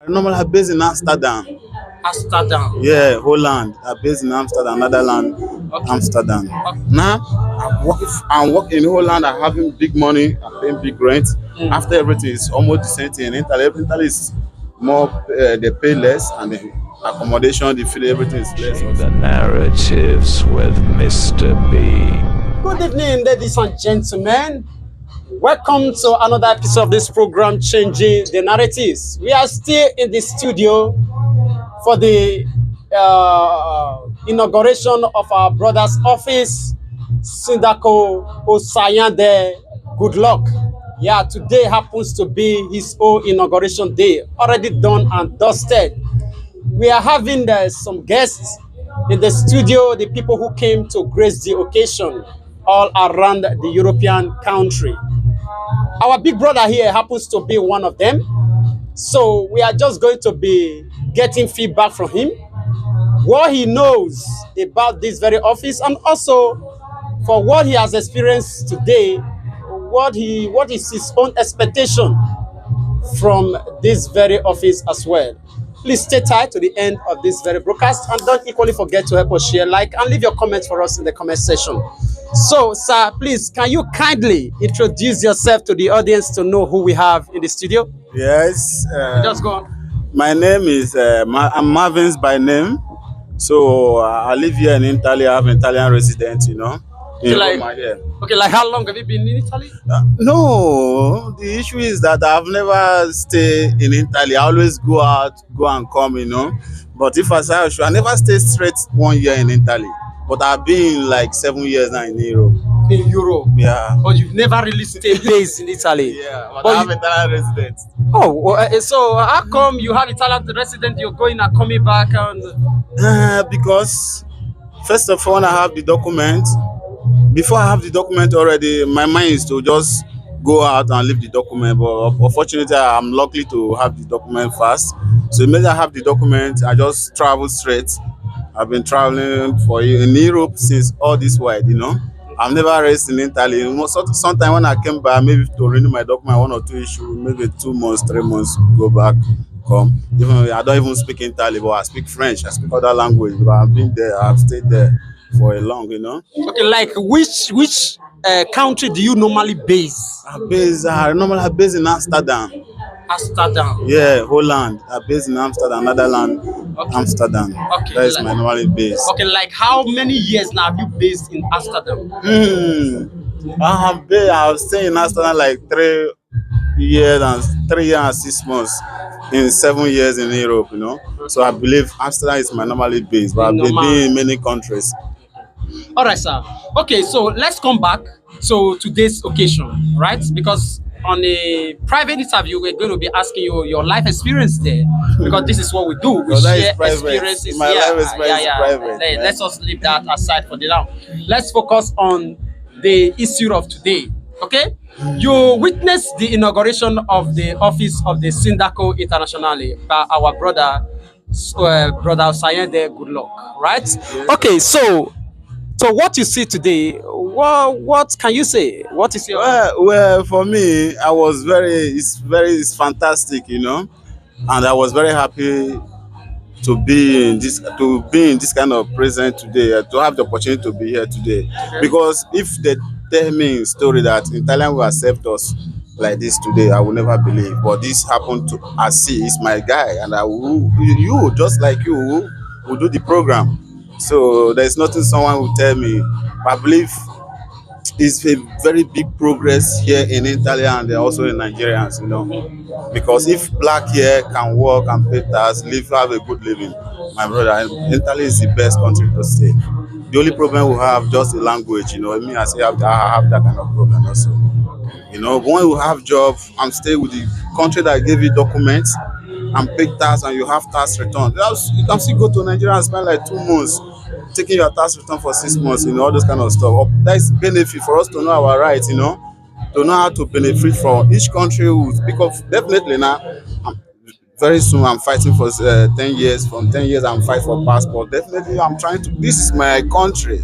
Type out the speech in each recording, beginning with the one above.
Normally, I'm based in Amsterdam. Amsterdam. Yeah, Holland. I'm based in Amsterdam, Netherlands, Okay. Amsterdam. Okay. Now, I'm working in Holland. I'm having big money. I'm paying big rent. After everything, it's almost the same thing. In Italy, Italy is more. They pay less, and the accommodation, the food, everything is less. The narratives with Mr. B. Good evening, ladies and gentlemen. Welcome to another episode of this program, Changing the Narratives. We are still in the studio for the inauguration of our brother's office, Sindako Osayande. Good luck. Yeah, today happens to be his own inauguration day, already done and dusted. We are having some guests in the studio, the people who came to grace the occasion all around the European country. Our big brother here happens to be one of them. So we are just going to be getting feedback from him, what he knows about this very office, and also for what he has experienced today, what is his own expectation from this very office as well. Please stay tight to the end of this very broadcast, and don't equally forget to help us share, like, and leave your comments for us in the comment section. So, sir, please, can you kindly introduce yourself to the audience to know who we have in the studio? Yes. Just go on. My name is I'm Marvin's by name. So I live here in Italy. I have an Italian resident, in Roma here. Okay, like how long have you been in Italy? No, the issue is that I've never stayed in Italy. I always go out, go and come. But if I say I never stay straight 1 year in Italy. But I've been like 7 years now in Europe. In Europe? Yeah. But you've never really stayed based in Italy? Yeah, but I have Italian resident. Oh, well, so how come you have Italian resident, you're going and coming back? And because first of all, I have the document. Before I have the document already, my mind is to just go out and leave the document. But unfortunately, I'm lucky to have the document fast. So immediately I have the document, I just travel straight. I've been traveling in Europe since all this while, I've never raced in Italy. Sometimes when I came back, maybe to renew my document, 1 or 2 issues, maybe 2 months, 3 months, go back, come. Even I don't even speak Italy, but I speak French. I speak other language. But I've been there. I've stayed there for a long, Okay, like which country do you normally base? I normally based in Amsterdam. Amsterdam. Yeah, Holland. I'm based in Amsterdam, Netherlands, Okay. Amsterdam. Okay, That is my normal base. Okay, like how many years now have you based in Amsterdam? I've stayed in Amsterdam like 3 years and 6 months in 7 years in Europe, So I believe Amsterdam is my normally base, but I've been in many countries. All right, sir. Okay, so let's come back to today's occasion, right? Because on a private interview, we're going to be asking you your life experience there, because this is what we do. We share experiences. My life experience is private. Let's just leave that aside for the now. Let's focus on the issue of today. Okay, you witnessed the inauguration of the office of the Sindako Internationale by our brother Sayende. Good luck, right? Yes. Okay, so what you see today, what can you say? What is your well for me, it's fantastic, and I was very happy to be in this kind of present today, to have the opportunity to be here today. Okay. Because if they tell me a story that Italian will accept us like this today, I will never believe. But this happened to Asi, is my guy, and you just like you will do the program. So there's nothing someone will tell me. I believe it's a very big progress here in Italy and also in Nigerians, Because if black here can work and pay tax, have a good living, my brother, Italy is the best country to stay. The only problem we have just the language, Me, I have that kind of problem also. When you have job and stay with the country that gave you documents and pay tax and you have tax return, you can still go to Nigeria and spend like 2 months taking your tax return for 6 months, all those kind of stuff. That is benefit for us to know our rights, to know how to benefit from each country. Because definitely now, very soon I'm fighting for 10 years. From 10 years I'm fighting for passport. Definitely I'm trying to. This is my country.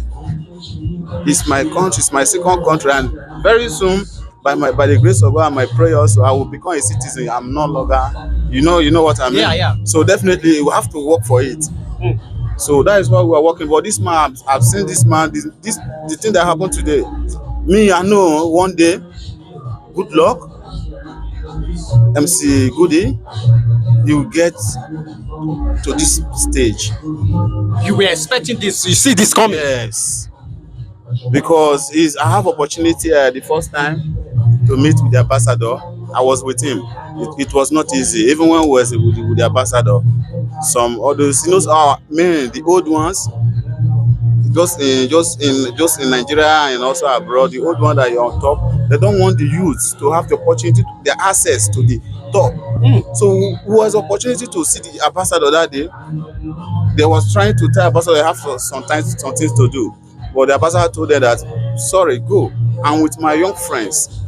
It's my country. It's my second country, and very soon by the grace of God and my prayer also, I will become a citizen. I'm no longer, you know what I mean. Yeah. So definitely we have to work for it. So that is why we are working. But this man, I've seen this man. This the thing that happened today. Me, I know one day. Good luck, MC Goody. You get to this stage. You were expecting this. You see this coming. Yes, because I have opportunity the first time to meet with the ambassador. I was with him. It was not easy, even when we was with the ambassador. Some others, our men, the old ones, just in Nigeria and also abroad, the old one that you're on top, they don't want the youths to have the opportunity, the access to the top. So who was opportunity to see the ambassador that day? They was trying to tell ambassador they have some things to do, but the ambassador told them that sorry, go. And with my young friends,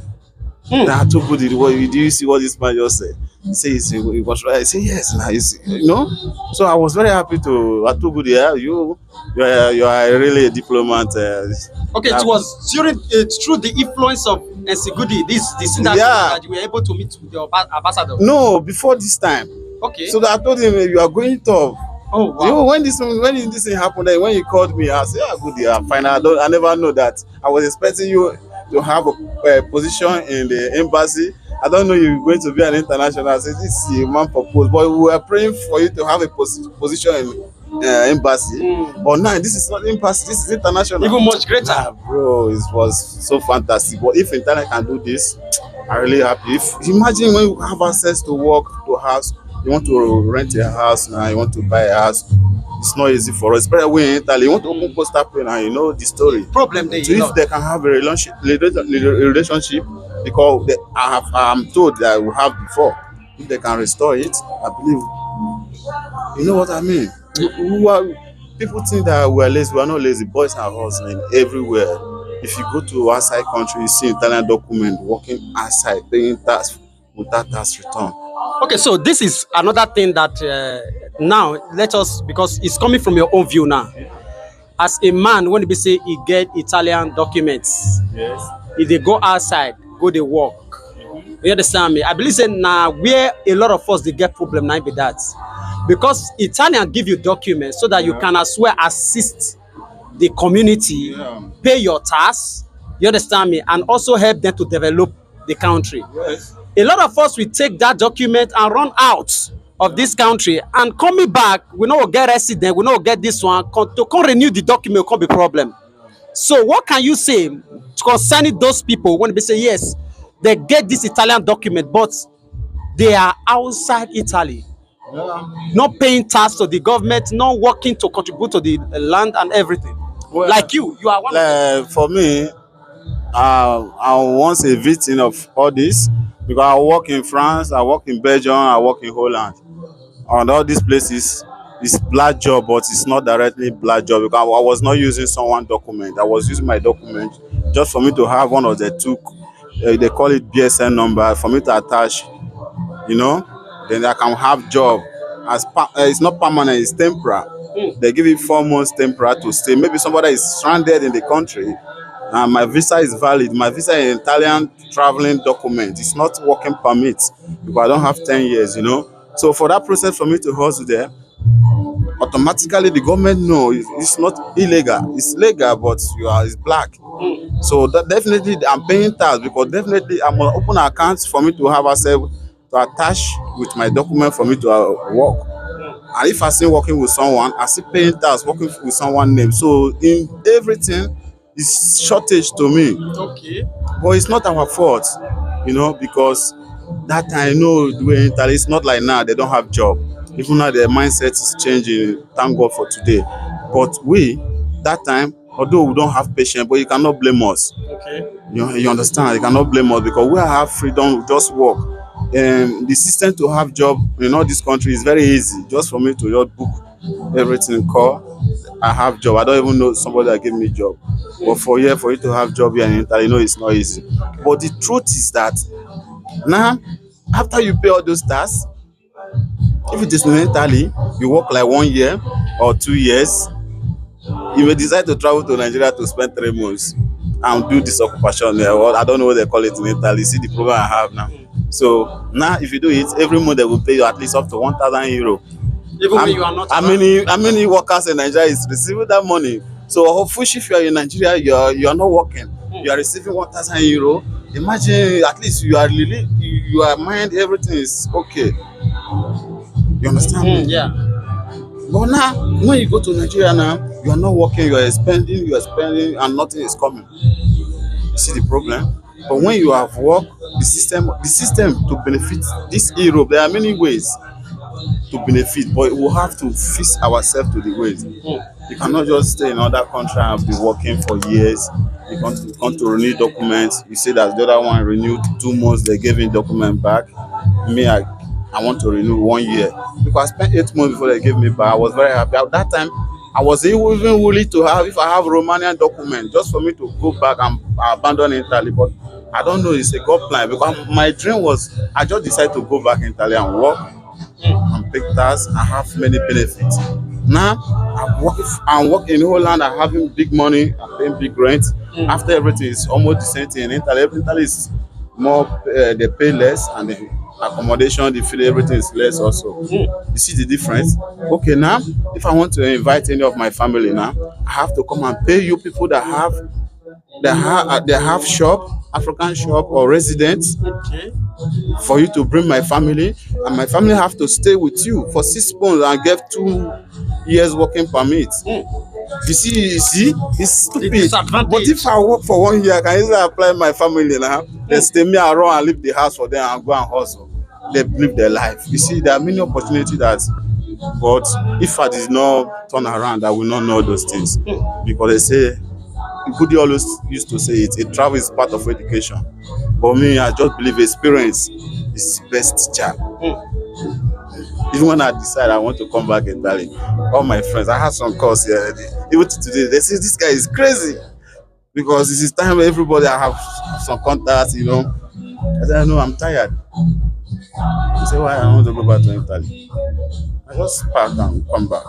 they are too good. Do you see what this man just said? He says he was right. I say yes, now So I was very happy to. I told good. Yeah, you are really a diplomat. Okay, it was through the influence of Nsigudi, this that you were able to meet with your ambassador. No, before this time. Okay. So that I told him you are going top. Oh wow. When this thing happened, when you called me, I said, "Yeah, good, yeah, fine." I never know that. I was expecting you to have a position in the embassy. I don't know you're going to be an international. I said, this is a man proposed, but we were praying for you to have a position in embassy. But now this is not embassy, this is international. Even much greater. Bro, it was so fantastic. But if internet can do this, I'm really happy. Imagine when you have access to work, to house, you want to rent a house now, you want to buy a house. It's not easy for us. Especially when in Italy, you want to open poster pen and you know the story. Problem there. So if they can have a relationship, because I'm told that we have before, if they can restore it, I believe. You know what I mean? People think that we are lazy. We are not lazy. Boys are hustling everywhere. If you go to outside country, you see Italian document working outside, paying tax without tax return. Okay, so this is another thing that now let us, because it's coming from your own view now. As a man, when you say he get Italian documents, Yes. if they go outside, go they work. You understand me? I believe that now where a lot of us they get problem now be that, because Italian give you documents so that you can as well assist the community, pay your tax. You understand me, and also help them to develop the country. Yes. A lot of us will take that document and run out of this country, and coming back, we no get resident, we no get this one. To come renew the document can be problem. So what can you say concerning those people when they say yes, they get this Italian document, but they are outside Italy, not paying tax to the government, not working to contribute to the land and everything? Well, like you are one of them. For me, I once a victim of all this because I work in France, I work in Belgium, I work in Holland. And all these places, it's black job, but it's not directly black job because I was not using someone's document. I was using my document just for me to have one of the two, they call it BSN number, for me to attach, then I can have job. It's not permanent, it's temporary. They give you 4 months temporary to stay. Maybe somebody is stranded in the country and my visa is valid. My visa is an Italian traveling document. It's not working permit because I don't have 10 years, So for that process for me to hustle there, automatically the government knows it's not illegal. It's legal, but it's black. So that definitely I'm paying tax because definitely I'm gonna open accounts for me to have access to attach with my document for me to work. And if I see working with someone, I see paying tax working with someone's name. So in everything, it's shortage to me. Okay. But it's not our fault, because that time I know the way in Italy, it's not like now they don't have job. Even now their mindset is changing. Thank God for today. But that time, although we don't have patience, but you cannot blame us. Okay. You understand? You cannot blame us because we have freedom, we just work. The system to have job in all this country is very easy. Just for me to just book everything, call, I have job. I don't even know somebody that give me job. But for you to have job here in Italy, it's not easy. But the truth is that now, after you pay all those tasks, if it is in Italy, you work like 1 year or 2 years, you may decide to travel to Nigeria to spend 3 months. and do this occupation there. Well, I don't know what they call it in Italy. See the program I have now. So now, if you do it, every month they will pay you at least up to 1,000 euro. Even when you are not. How many workers in Nigeria is receiving that money? So hopefully, if you are in Nigeria, you are not working, you are receiving 1,000 euro. Imagine at least you are really, your mind, everything is okay. You understand me? Yeah. But now, when you go to Nigeria now, you are not working, you are spending, and nothing is coming. You see the problem? But when you have work, the system to benefit this Europe, there are many ways to benefit, but we have to fix ourselves to the ways. You cannot just stay in another country and be working for years. You come to renew documents. You say that the other one renewed 2 months, they gave me document back. Me, I want to renew 1 year because I spent 8 months before they gave me back. I was very happy. At that time, I was even willing to have, if I have Romanian document, just for me to go back and abandon Italy. But I don't know, it's a God plan because my dream was, I just decided to go back in Italy and work and pay tax and have many benefits. Now I'm working in Holland, I'm having big money, I'm paying big rent. After everything is almost the same thing in Italy. Italy is more, they pay less, and the accommodation, the food, everything is less also. You see the difference? Okay, now if I want to invite any of my family now, I have to come and pay you people that have shop, African shop or residents, for you to bring my family, and my family have to stay with you for 6 months and get 2 years working permit. You see, it's stupid. But if I work for 1 year, I can easily apply my family now. They stay me around and leave the house for them and go and hustle. They live their life. You see, there are many opportunities that, but if I did not turn around, I will not know those things. Because they say, Goody always used to say it, a travel is part of education. But me, I just believe experience is the best teacher. Even when I decide I want to come back in Italy, all my friends, I had some calls here, even today, they say this guy is crazy. Because this is time everybody I have some contacts, you know. I said, no, I'm tired. They say, why I want to go back to Italy? I just pack and come back.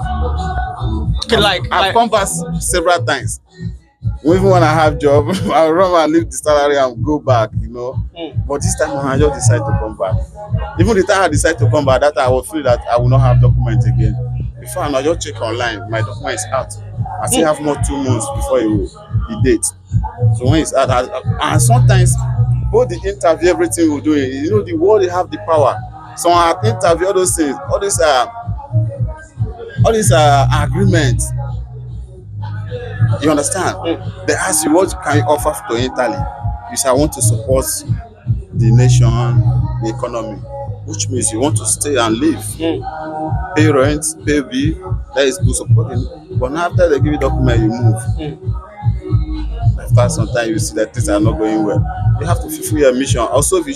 Okay, I've come back several times. Even when I have job, I run and leave the salary and go back, you know. But this time I just decide to come back. Even the time I decide to come back, that I will feel that I will not have documents again. Before I just check online, my document is out. I still have more 2 months before the date. So when it's out, and sometimes both the interview, everything we're doing, you know, the world they have the power. So I interview all those things, all these agreements. You understand? They ask you what can you offer to Italy. You say I want to support the nation, the economy, which means you want to stay and live, pay rent, pay bill. That is to support it. But now after they give you document, you move. After some time, you see that things are not going well. You have to fulfill your mission. Also, if you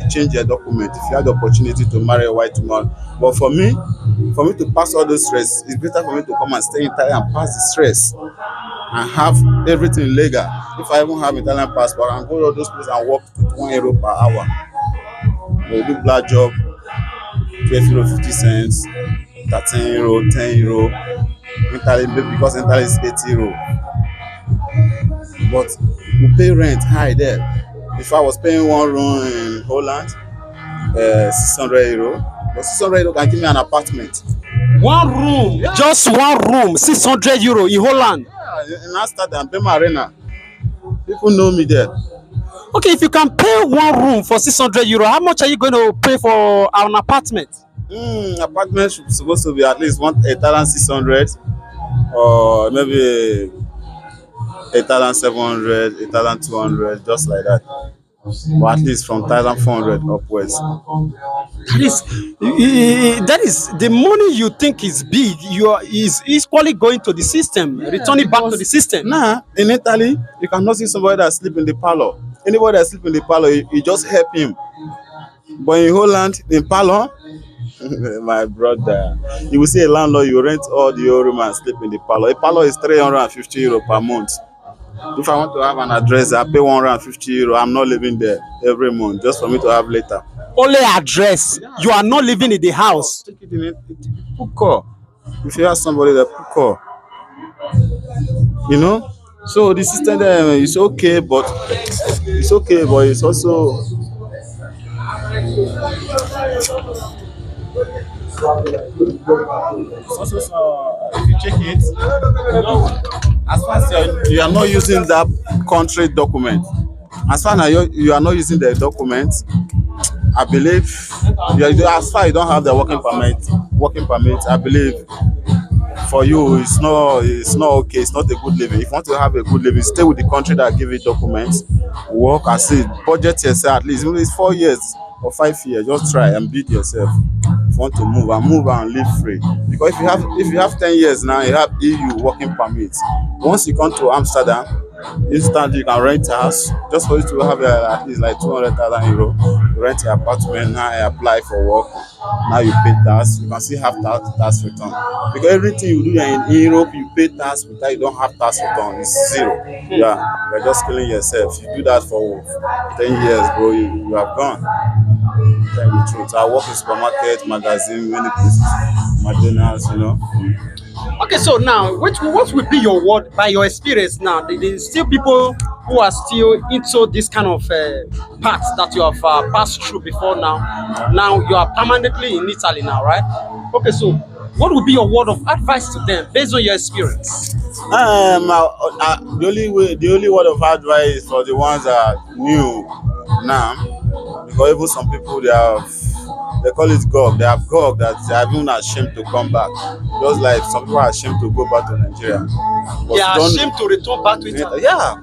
change your document, if you have the opportunity to marry a white woman. But for me to pass all those stress, it's better for me to come and stay in Italy and pass the stress and have everything legal. If I even have Italian passport, I can go to all those places and work with €1 per hour. We'll do black job, 12 euro 50 cents, 13 euro, 10 euro. Italy, because Italy is 80 euro. But we pay rent high there. If I was paying 1 room in Holland, 600 euro, but 600 euro can give me an apartment. 1 room, yeah. Just 1 room, 600 euro in Holland. Yeah, in Amsterdam, Bema Arena. People know me there. Okay, if you can pay 1 room for 600 euro, how much are you going to pay for an apartment? Apartment should supposed to be at least 1,600 or maybe 1,700, 1,200, just like that. Or at least from 1,400 upwards. That is the money you think is big. Is equally going to the system, returning back to the system. Nah, in Italy, you cannot see somebody that sleep in the parlor. Anybody that sleep in the parlor, you just help him. But in Holland, in parlor, my brother, you will see a landlord, you rent all the room and sleep in the parlor. A parlor is 350 euro per month. If I want to have an address, I pay 150 euro. I'm not living there every month just for me to have later. Only address. Yeah. You are not living in the house. Take it in Puko. If you have somebody that Puko, you know, So the system is okay, but it's also if you check it, as far as you are not using that country document, as far as you are not using the document, I believe as far as you don't have the working permit, I believe for you it's not okay, it's not a good living. If you want to have a good living, stay with the country that give you documents, work as it, budget yourself at least, even if it's 4 years or 5 years, just try and build yourself. If you want to move and live free, because if you have 10 years now, you have EU working permit. Once you come to Amsterdam, instantly you can rent a house just for you to have at least like 200,000 euro. You rent an apartment, now you apply for work, now you pay tax, you can still have tax return, because everything you do in Europe you pay tax, without you don't have tax return, it's zero. Yeah, you're just killing yourself. You do that for 10 years, bro, you have gone. Tell you the truth, I work in supermarket, magazine, many places, McDonald's. Okay, so now, what would be your word by your experience now? There's still people who are still into this kind of path that you have passed through before now. Now you are permanently in Italy now, right? Okay, so what would be your word of advice to them based on your experience? The only word of advice for the ones that are new now, because even some people they call it gog. They have gog that they are even ashamed to come back. Just like some people are ashamed to go back to Nigeria. But They are don't, ashamed to return back to Italy. yeah.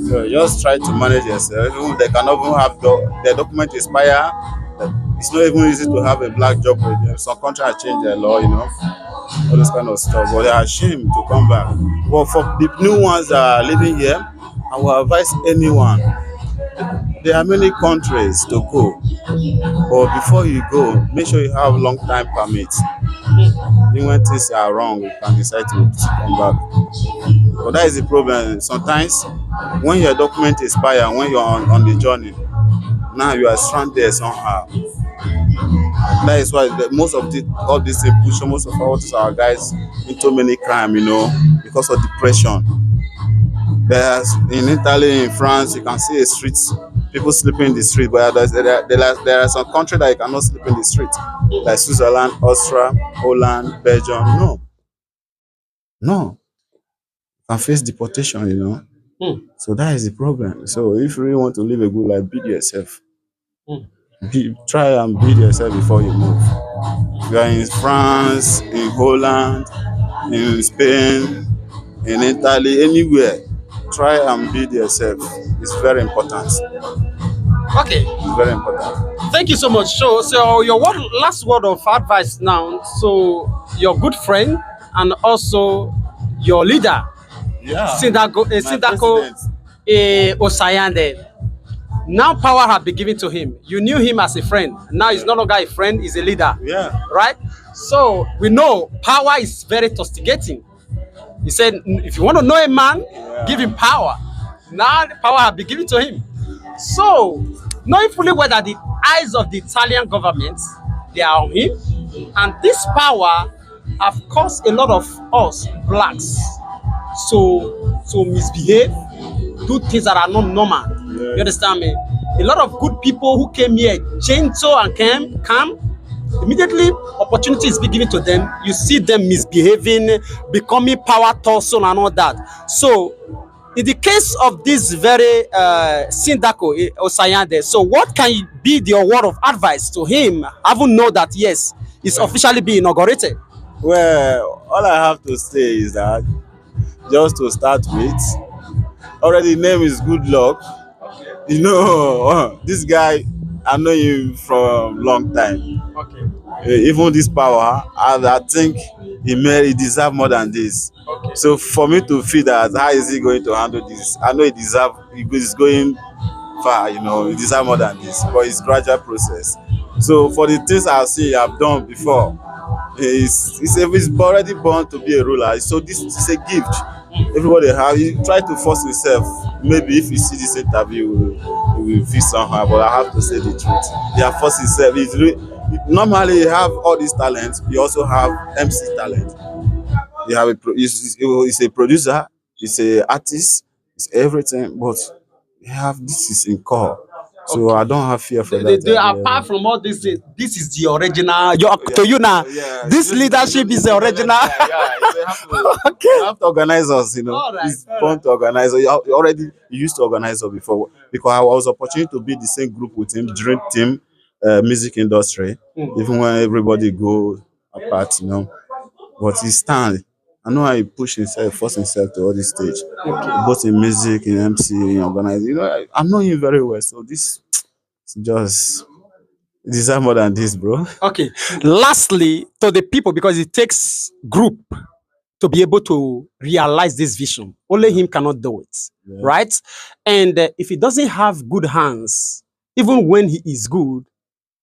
So just try to manage yourself. Even they cannot even have their document expire. It's not even easy to have a black job with them. Some countries have changed their law, all this kind of stuff. But they are ashamed to come back. But for the new ones that are living here, I will advise anyone. There are many countries to go, but before you go, make sure you have long time permit. Even when things are wrong, you can decide to come back. But that is the problem. Sometimes when your document expire, when you're on the journey, now you are stranded somehow. That is why most of all this push most of our guys into many crime, because of depression. There's in Italy, in France, you can see a street, people sleeping in the street, but there are some countries that you cannot sleep in the street, like Switzerland, Austria, Holland, Belgium. No, no, you can face deportation. Hmm. So that is the problem. So if you really want to live a good life, build yourself. Hmm. Try and build yourself before you move. If you are in France, in Holland, in Spain, in Italy, anywhere, try and build yourself. It's very important. Okay, It's very important. thank you so much. So your last word of advice now. So your good friend and also your leader, Yeah. Sindako President. Osayande. Now power has been given to him. You knew him as a friend. Now he's no longer a friend, he's a leader. Yeah. Right? So we know power is very tostigating. He said, if you want to know a man, give him power. Now the power has been given to him. So, knowing fully well that the eyes of the Italian government, they are on him, and this power have caused a lot of us blacks to misbehave, do things that are not normal. Yeah. You understand me? A lot of good people who came here gentle and calm, immediately opportunity is being given to them, you see them misbehaving, becoming power tussle and all that. So in the case of this very Sindako Osayande, so what can be your word of advice to him, having know that yes, it's officially being inaugurated? Well, all I have to say is that, just to start with, already the name is Good Luck. This guy, I know him from long time. Okay. Even this power, I think he deserve more than this. Okay. So for me to feel that, how is he going to handle this? I know he's going far, he deserve more than this, but it's gradual process. So for the things I've done before, he's already born to be a ruler. So this is a gift. Everybody he try to force himself. Maybe if you see this interview, he will feel somehow, but I have to say the truth. He has forced himself. Normally, you have all these talents. You also have MC talent. You have he's a producer. It's a artist, it's everything, but we have this is in core. So I don't have fear for that. Apart from all this, this is the original. To you now, Yeah, this leadership is the original. Yeah, so Okay. you have to organize us, All right, It's all fun right. to organize us. You already you used to organize us before because I was opportunity to be the same group with him, dream team, music industry, even when everybody go apart, But he stand. I know how he push himself, force himself to all this stage, both in music, in MC, in organizing. I know him very well, so this is just deserve more than this, bro. Okay. Lastly, to the people, because it takes group to be able to realize this vision. Only him cannot do it, Yeah. right? And if he doesn't have good hands, even when he is good,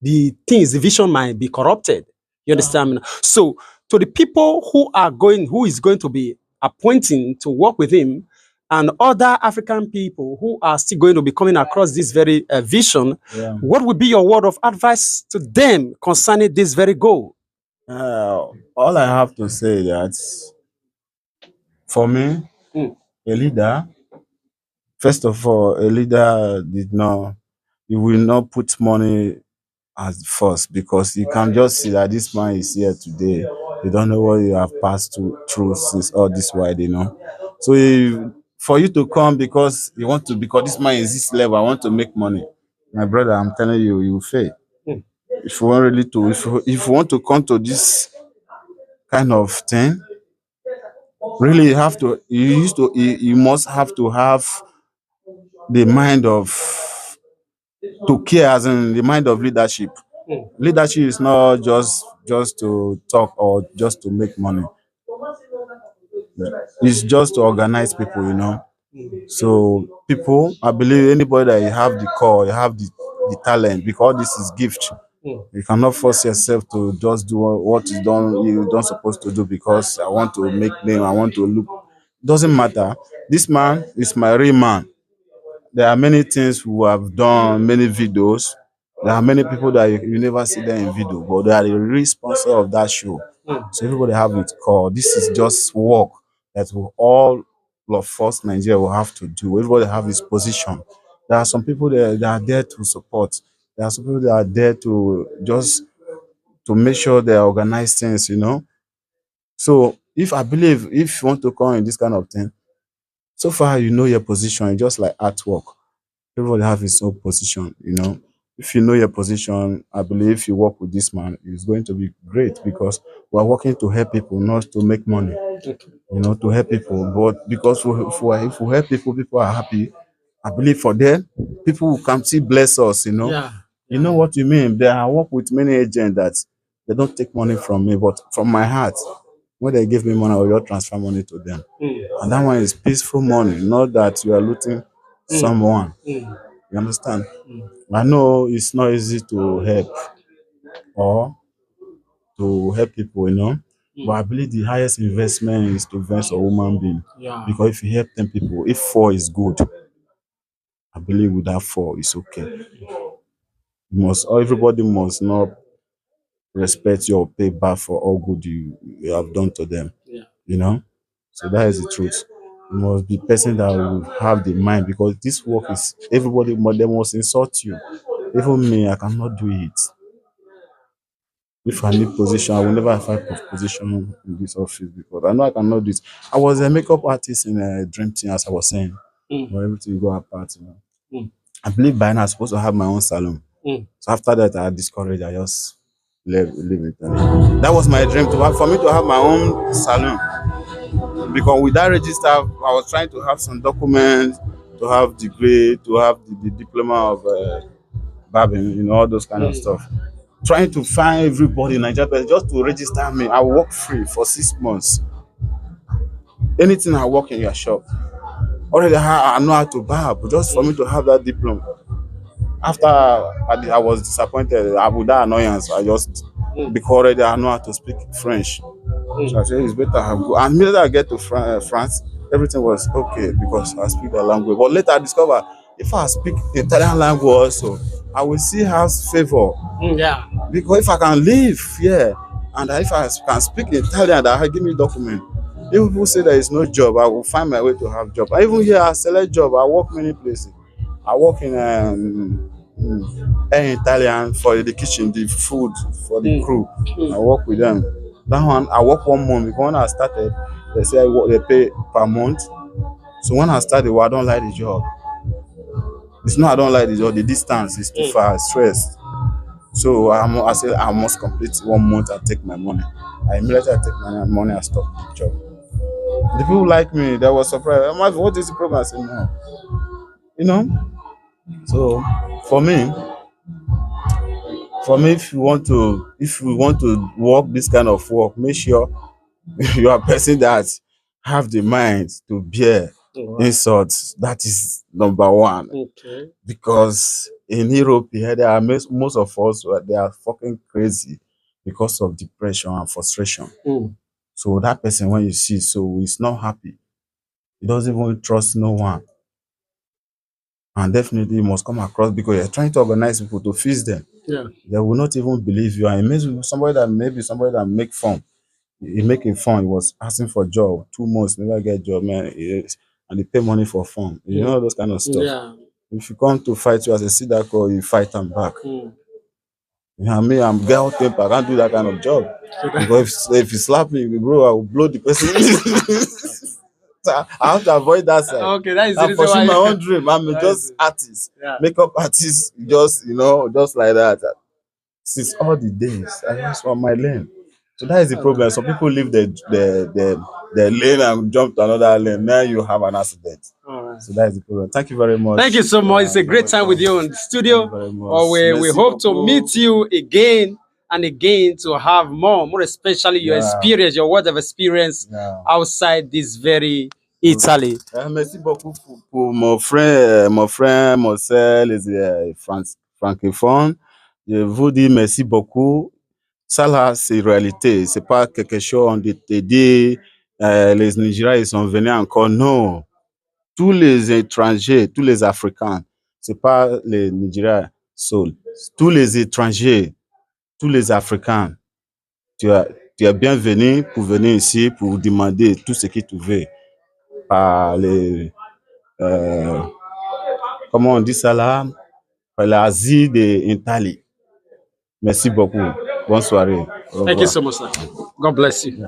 the vision might be corrupted. You understand me? So, to the people who is going to be appointing to work with him, and other African people who are still going to be coming across this very vision, Yeah. what would be your word of advice to them concerning this very goal? All I have to say that for me, Mm. a leader, first of all, a leader he will not put money as first because you can just see that this man is here today. You don't know what you have passed through since all this while. So for you to come because you want to, because this man is this level, I want to make money. My brother, I'm telling you, you will fail. Mm. If you want really to, if you want to come to this kind of thing, really you have to, you must have to have the mind of to care, as in the mind of leadership. Leadership is not just to talk or just to make money. It's just to organize people. So people, I believe anybody that you have the core, you have the talent, because this is gift. You cannot force yourself to just do what you don't supposed to do because I want to make name, I want to look. Doesn't matter. This man is my real man. There are many things we have done, many videos. There are many people that you never see them in video, but they are the real sponsor of that show. So everybody have it called. This is just work that all of us Nigeria will have to do. Everybody have his position. There are some people that are there to support. There are some people that are there to just to make sure they organize things. So if you want to come in this kind of thing, so far you know your position, it's just like artwork. Everybody have his own position. If you know your position, I believe if you work with this man, it's going to be great because we're working to help people, not to make money. To help people. But because if we help people, people are happy. I believe for them, people will come see bless us. Yeah. You know what you mean? I work with many agents that they don't take money from me, but from my heart, when they give me money, I will just transfer money to them. And that one is peaceful money, not that you are looting someone. You understand? I know it's not easy to help or to help people. But I believe the highest investment is to invest a human being. Yeah. Because if you help 10 people, if 4 is good, I believe with that 4 is okay. Everybody must not respect you or pay back for all good you have done to them. Yeah. So that is the truth. You must be person that will have the mind because this work is they must insult you. Even me, I cannot do it. If I need position, I will never fight for position in this office because I know I cannot do it. I was a makeup artist in a dream team, as I was saying, where everything go apart. I believe by now I'm supposed to have my own salon. So after that, I discouraged. I just leave it. That was my dream for me to have my own salon. Because with that register, I was trying to have some documents, to have degree, to have the diploma of barbing, all those kind of stuff. Trying to find everybody in Nigeria just to register me. I work free for 6 months. Anything I work in your shop. Already I know how to barb, just for me to have that diploma. After I was disappointed, with that annoyance, I just because already I know how to speak French. So I said it's better I go. And immediately I get to France, everything was okay because I speak the language. But later I discovered if I speak Italian language also, I will see have favor. Yeah. Because if I can live here and if I can speak Italian, that will give me document. If people say there is no job, I will find my way to have job. And even here, I select job. I work many places. I work in Air Italian for the kitchen, the food for the crew. I work with them. That one, I work 1 month. Because when I started, they say they pay per month. So when I started, well, I don't like the job. It's not I don't like the job. The distance is too far. Stressed. So I said I must complete 1 month and take my money. I immediately take my money and stop the job. The people like me, they were surprised. What is the problem? I said no. You know. So for me, if we want to work this kind of work, make sure you are a person that have the mind to bear insults. That is number one. Okay. Because in Europe here, there are most of us they are fucking crazy because of depression and frustration. So that person when you see so he's not happy. He doesn't even trust no one. And definitely you must come across because you're trying to organize people to fix them. Yeah. They will not even believe you. And maybe somebody that make fun. He making fun. He was asking for job 2 months, never get job, man. And he pay money for fun. You know those kind of stuff. Yeah. If you come to fight you as a see that call, you fight them back. You know me, I'm girl temper. I can't do that kind of job. Because if you slap me, bro, I will blow the person. So I have to avoid that side. Okay, that is the I'm reason pursuing why. my own dream. I'm just artist, makeup artist, just just like that. Since all the days, I just want my lane. So that is the problem. Some people leave the lane and jump to another lane. Now you have an accident. So that is the problem. Thank you very much. Thank you so much. It's a great time with you in the studio. We hope to meet you again and again to have more especially your experience, your word of experience outside this very Italy. Merci beaucoup pour mon frère Marcel, francophone. Je vous dis merci beaucoup. Ça là, c'est réalité. C'est pas quelque chose on te dit les Nigériens ils sont venus encore. Non. Tous les étrangers, tous les Africains, c'est pas les Nigériens seuls. Tous les étrangers, tous les Africains, tu es bienvenu pour venir ici pour demander tout ce que tu veux par les comment on dit ça là, par l'Asie d'Italie. Merci beaucoup. Bonne soirée. Thank you so much, sir. God bless you.